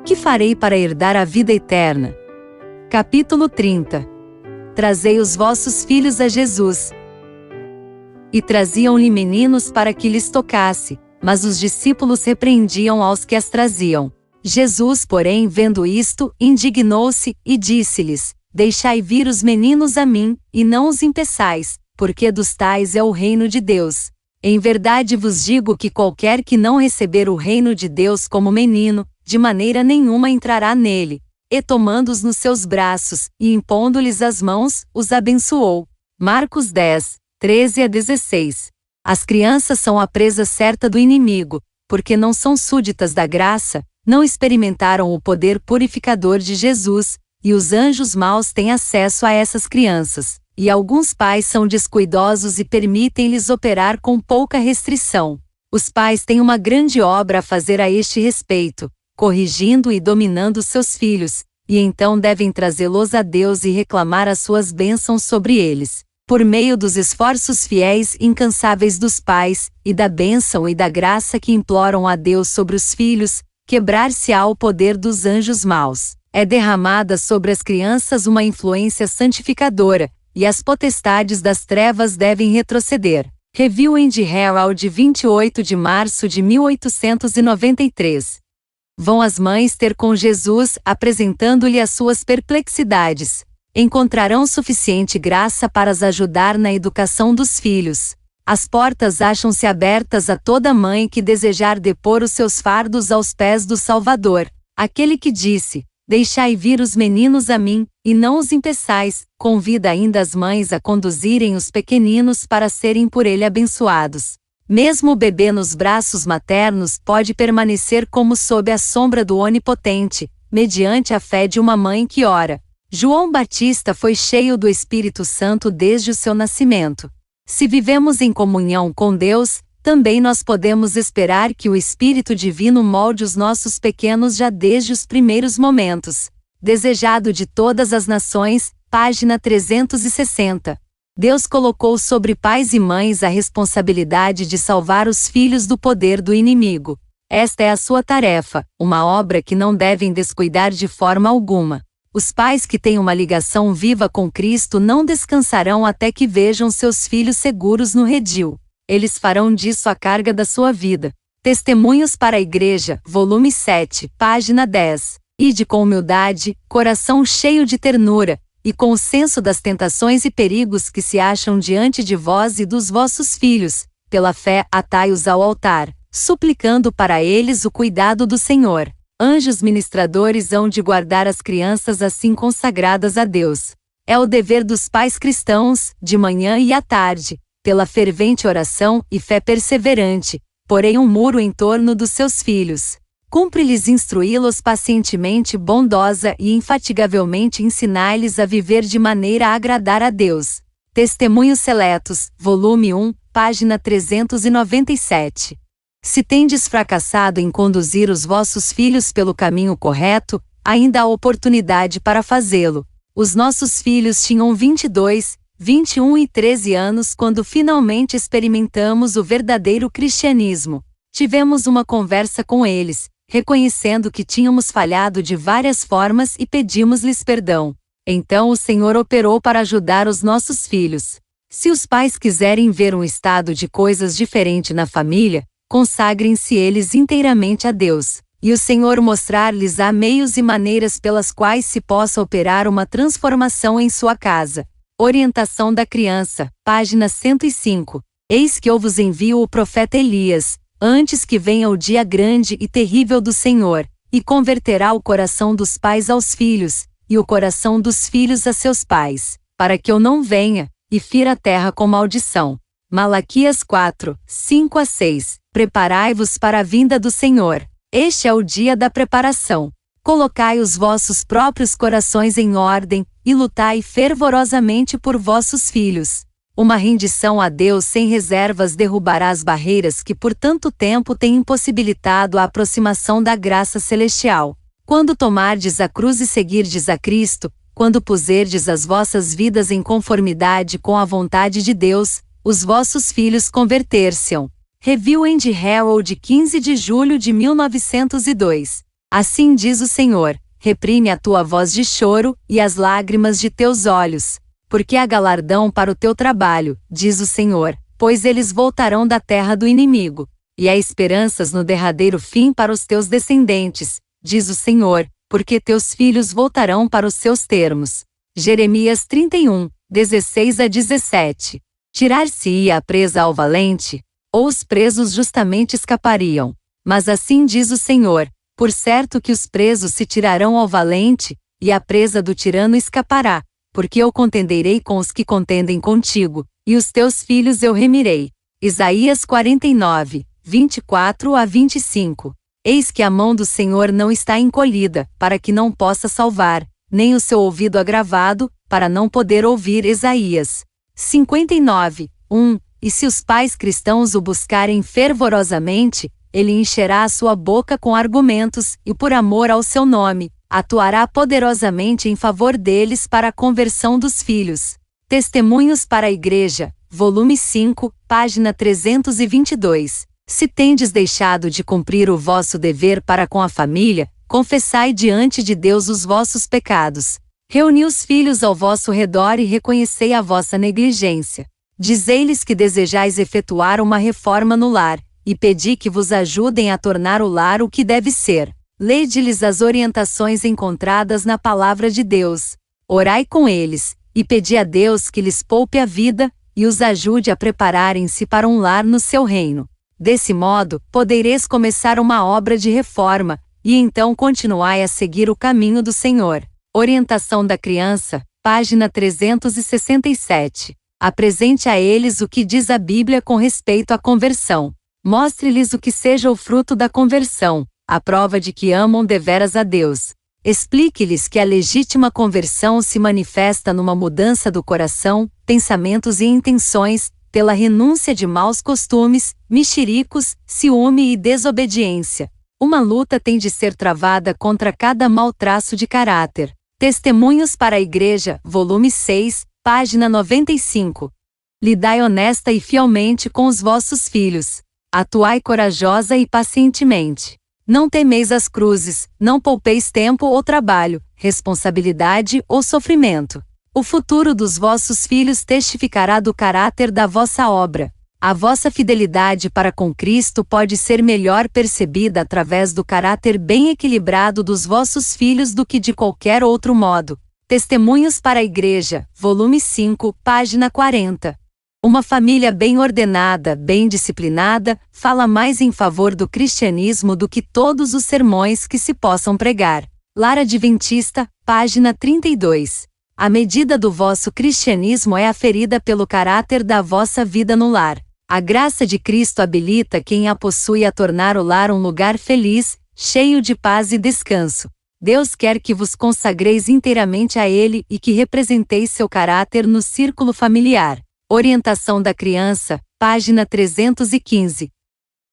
Que farei para herdar a vida eterna? Capítulo 30. Trazei os vossos filhos a Jesus. E traziam-lhe meninos para que lhes tocasse, mas os discípulos repreendiam aos que as traziam. Jesus, porém, vendo isto, indignou-se, e disse-lhes: Deixai vir os meninos a mim, e não os impeçais, porque dos tais é o reino de Deus. Em verdade vos digo que qualquer que não receber o reino de Deus como menino, de maneira nenhuma entrará nele. E tomando-os nos seus braços, e impondo-lhes as mãos, os abençoou. Marcos 10, 13 a 16. As crianças são a presa certa do inimigo, porque não são súditas da graça, não experimentaram o poder purificador de Jesus, e os anjos maus têm acesso a essas crianças. E alguns pais são descuidosos e permitem-lhes operar com pouca restrição. Os pais têm uma grande obra a fazer a este respeito, corrigindo e dominando seus filhos, e então devem trazê-los a Deus e reclamar as suas bênçãos sobre eles, por meio dos esforços fiéis e incansáveis dos pais, e da bênção e da graça que imploram a Deus sobre os filhos, quebrar-se-á o poder dos anjos maus. É derramada sobre as crianças uma influência santificadora, e as potestades das trevas devem retroceder. Review and Herald, 28 de março de 1893. Vão as mães ter com Jesus, apresentando-lhe as suas perplexidades. Encontrarão suficiente graça para as ajudar na educação dos filhos. As portas acham-se abertas a toda mãe que desejar depor os seus fardos aos pés do Salvador. Aquele que disse: Deixai vir os meninos a mim, e não os impeçais, convida ainda as mães a conduzirem os pequeninos para serem por ele abençoados. Mesmo o bebê nos braços maternos pode permanecer como sob a sombra do Onipotente, mediante a fé de uma mãe que ora. João Batista foi cheio do Espírito Santo desde o seu nascimento. Se vivemos em comunhão com Deus, também nós podemos esperar que o Espírito Divino molde os nossos pequenos já desde os primeiros momentos. Desejado de todas as nações, página 360. Deus colocou sobre pais e mães a responsabilidade de salvar os filhos do poder do inimigo. Esta é a sua tarefa, uma obra que não devem descuidar de forma alguma. Os pais que têm uma ligação viva com Cristo não descansarão até que vejam seus filhos seguros no redil. Eles farão disso a carga da sua vida. Testemunhos para a Igreja, volume 7, página 10. Ide com humildade, coração cheio de ternura, e com o senso das tentações e perigos que se acham diante de vós e dos vossos filhos, pela fé, atai-os ao altar, suplicando para eles o cuidado do Senhor. Anjos ministradores hão de guardar as crianças assim consagradas a Deus. É o dever dos pais cristãos, de manhã e à tarde, pela fervente oração e fé perseverante, porém um muro em torno dos seus filhos. Cumpre-lhes instruí-los pacientemente, bondosa e infatigavelmente ensinar-lhes a viver de maneira a agradar a Deus. Testemunhos Seletos, volume 1, página 397. Se tendes fracassado em conduzir os vossos filhos pelo caminho correto, ainda há oportunidade para fazê-lo. Os nossos filhos tinham 22, 21 e 13 anos quando finalmente experimentamos o verdadeiro cristianismo. Tivemos uma conversa com eles, reconhecendo que tínhamos falhado de várias formas e pedimos-lhes perdão. Então o Senhor operou para ajudar os nossos filhos. Se os pais quiserem ver um estado de coisas diferente na família, consagrem-se eles inteiramente a Deus, e o Senhor mostrar-lhes-á meios e maneiras pelas quais se possa operar uma transformação em sua casa. Orientação da criança, página 105. Eis que eu vos envio o profeta Elias, antes que venha o dia grande e terrível do Senhor, e converterá o coração dos pais aos filhos, e o coração dos filhos a seus pais, para que eu não venha, e fira a terra com maldição. Malaquias 4, 5 a 6. Preparai-vos para a vinda do Senhor. Este é o dia da preparação. Colocai os vossos próprios corações em ordem, e lutai fervorosamente por vossos filhos. Uma rendição a Deus sem reservas derrubará as barreiras que por tanto tempo têm impossibilitado a aproximação da graça celestial. Quando tomardes a cruz e seguirdes a Cristo, quando puserdes as vossas vidas em conformidade com a vontade de Deus, os vossos filhos converter-se-ão. Review and Herald, 15 de julho de 1902. Assim diz o Senhor: reprime a tua voz de choro e as lágrimas de teus olhos, porque há galardão para o teu trabalho, diz o Senhor, pois eles voltarão da terra do inimigo, e há esperanças no derradeiro fim para os teus descendentes, diz o Senhor, porque teus filhos voltarão para os seus termos. Jeremias 31, 16 a 17. Tirar-se-ia a presa ao valente, ou os presos justamente escapariam. Mas assim diz o Senhor: por certo que os presos se tirarão ao valente, e a presa do tirano escapará, porque eu contenderei com os que contendem contigo, e os teus filhos eu remirei. Isaías 49, 24 a 25. Eis que a mão do Senhor não está encolhida, para que não possa salvar, nem o seu ouvido agravado, para não poder ouvir. Isaías 59, 1. E se os pais cristãos o buscarem fervorosamente, ele encherá a sua boca com argumentos, e por amor ao seu nome, atuará poderosamente em favor deles para a conversão dos filhos. Testemunhos para a Igreja, volume 5, página 322. Se tendes deixado de cumprir o vosso dever para com a família, confessai diante de Deus os vossos pecados. Reuni os filhos ao vosso redor e reconhecei a vossa negligência. Dizei-lhes que desejais efetuar uma reforma no lar, e pedi que vos ajudem a tornar o lar o que deve ser. Leide-lhes as orientações encontradas na palavra de Deus. Orai com eles, e pedi a Deus que lhes poupe a vida, e os ajude a prepararem-se para um lar no seu reino. Desse modo, podereis começar uma obra de reforma, e então continuai a seguir o caminho do Senhor. Orientação da criança, página 367. Apresente a eles o que diz a Bíblia com respeito à conversão. Mostre-lhes o que seja o fruto da conversão, a prova de que amam deveras a Deus. Explique-lhes que a legítima conversão se manifesta numa mudança do coração, pensamentos e intenções, pela renúncia de maus costumes, mexericos, ciúme e desobediência. Uma luta tem de ser travada contra cada mau traço de caráter. Testemunhos para a Igreja, volume 6, página 95. Lidai honesta e fielmente com os vossos filhos. Atuai corajosa e pacientemente. Não temeis as cruzes, não poupeis tempo ou trabalho, responsabilidade ou sofrimento. O futuro dos vossos filhos testificará do caráter da vossa obra. A vossa fidelidade para com Cristo pode ser melhor percebida através do caráter bem equilibrado dos vossos filhos do que de qualquer outro modo. Testemunhos para a Igreja, volume 5, página 40. Uma família bem ordenada, bem disciplinada, fala mais em favor do cristianismo do que todos os sermões que se possam pregar. Lar Adventista, página 32. A medida do vosso cristianismo é aferida pelo caráter da vossa vida no lar. A graça de Cristo habilita quem a possui a tornar o lar um lugar feliz, cheio de paz e descanso. Deus quer que vos consagreis inteiramente a Ele e que representeis seu caráter no círculo familiar. Orientação da criança, página 315.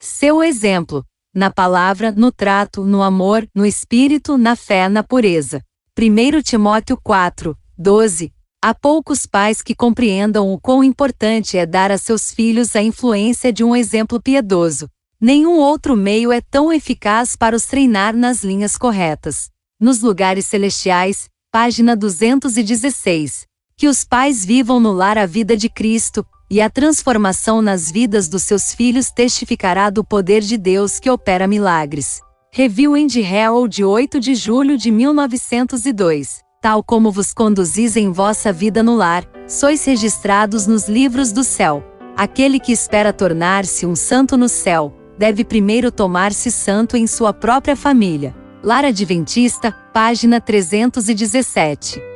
Seu exemplo, na palavra, no trato, no amor, no espírito, na fé, na pureza. 1 Timóteo 4, 12. Há poucos pais que compreendam o quão importante é dar a seus filhos a influência de um exemplo piedoso. Nenhum outro meio é tão eficaz para os treinar nas linhas corretas. Nos lugares celestiais, página 216. Que os pais vivam no lar a vida de Cristo, e a transformação nas vidas dos seus filhos testificará do poder de Deus que opera milagres. Review and Herald, 8 de julho de 1902. Tal como vos conduzis em vossa vida no lar, sois registrados nos livros do céu. Aquele que espera tornar-se um santo no céu, deve primeiro tomar-se santo em sua própria família. Lar Adventista, página 317.